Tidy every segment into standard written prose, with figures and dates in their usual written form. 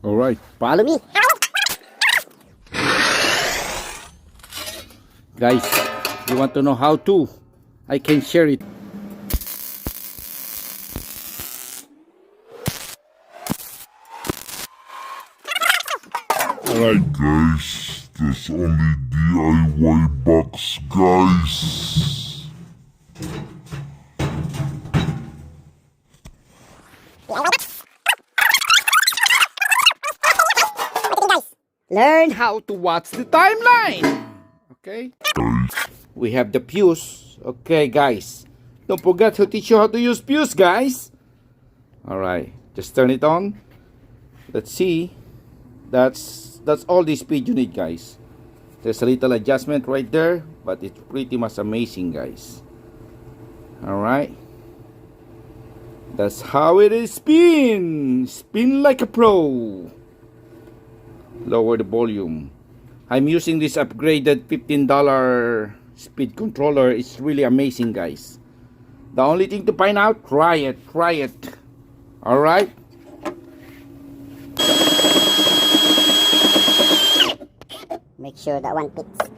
All right, follow me. Guys, you want to know how to? I can share it. Alright guys, there's only DIY box guys. Learn how to watch the timeline. Okay? We have the fuse. Okay, guys. Don't forget to teach you how to use fuse, guys. Alright, just turn it on. Let's see. That's all the speed you need, guys. There's a little adjustment right there, but it's pretty much amazing, guys. Alright. That's how it is spin. Spin like a pro. Lower the volume. I'm using this upgraded $15 speed controller. It's really amazing, guys. The only thing to find out, try it. Alright. Make sure that one fits.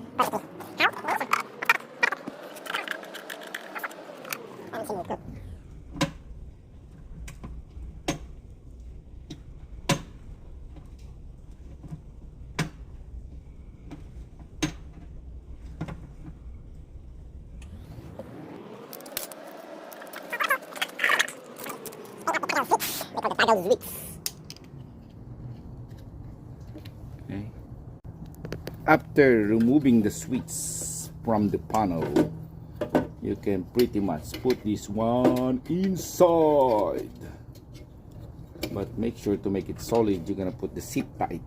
Okay. After removing the switch from the panel, you can pretty much put this one inside. But make sure to make it solid. You're gonna put the seat tight.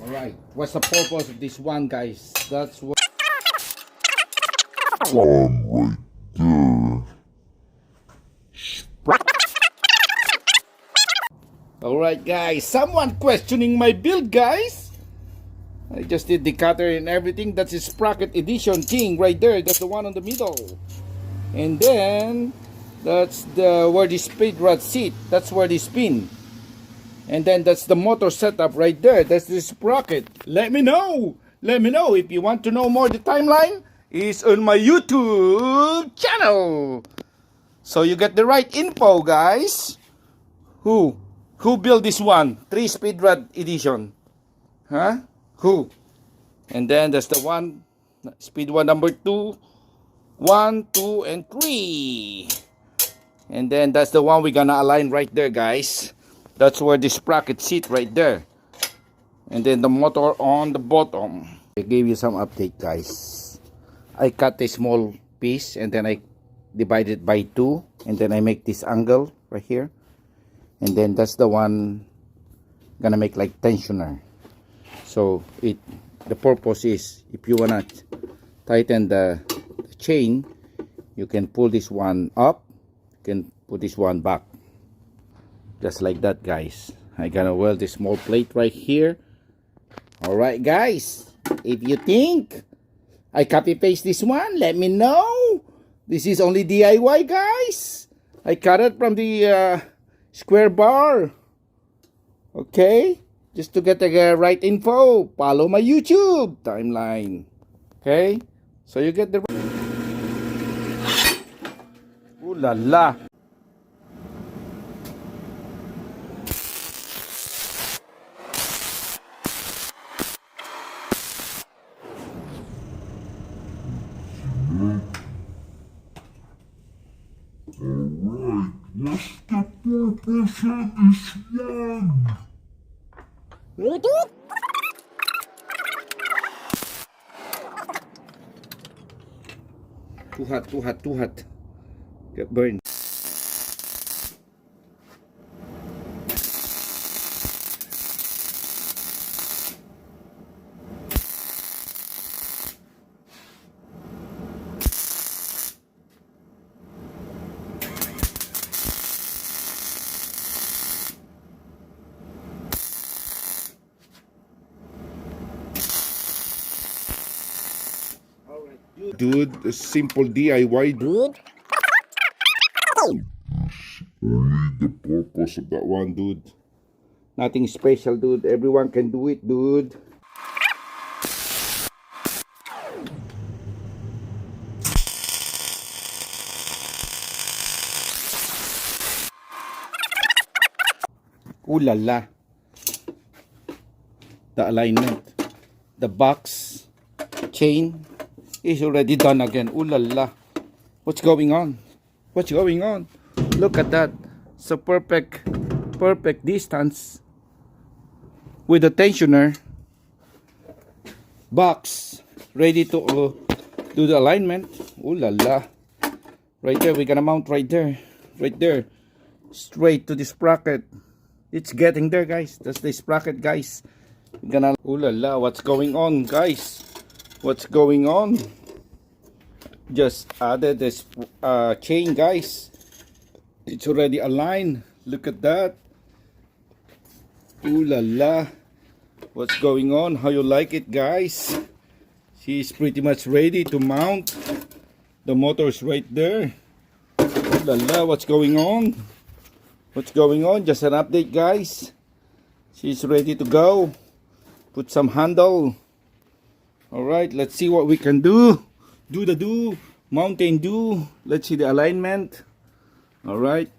Alright, what's the purpose of this one, guys? That's what. Right there. Alright, guys, someone questioning my build, guys. I just did the cutter and everything. That's a sprocket edition thing right there. That's the one on the middle. And then that's the where the speed rod sit. That's where they spin. And then that's the motor setup right there. That's the sprocket. Let me know. Let me know if you want to know more. The timeline is on my YouTube channel. So you get the right info, guys. Who built this one? 3-speed rod edition. Huh? Who? And then that's the one, speed one number 2, 1, 2, and 3. And then that's the one we're gonna align right there, guys. That's where the sprocket sit right there. And then the motor on the bottom. I gave you some update, guys. I cut a small piece and then I divide it by 2. And then I make this angle right here. And then that's the one gonna make like tensioner. So the purpose is if you wanna tighten the chain, you can pull this one up, you can put this one back. Just like that, guys. I gotta weld this small plate right here. Alright, guys. If you think I copy paste this one, let me know. This is only DIY, guys. I cut it from the square bar. Okay? Just to get the right info, follow my YouTube timeline. Okay? So you get the... Ooh la la. Push this one. Too hot, too hot, too hot. Get burned. Dude, a simple DIY, dude. Only the purpose of That one, dude. Nothing special, dude. Everyone can do it, dude. Ooh la la. The alignment. The box. Chain. Is already done again. Ooh la la. What's going on? What's going on? Look at that. So perfect distance with the tensioner. Box ready to do the alignment. Ooh la la. Right there, we're gonna mount right there. Right there. Straight to the sprocket. It's getting there, guys. That's the sprocket, guys. We're gonna. Ooh la la. What's going on, guys? What's going on? Just added this chain, guys. It's already aligned. Look at that. Ooh la la. What's going on? How you like it, guys? She's pretty much ready to mount. The motor's right there. Ooh la la. What's going on? What's going on? Just an update, guys. She's ready to go. Put some handle. Alright, let's see what we can do. Do the do. Mountain do. Let's see the alignment. Alright.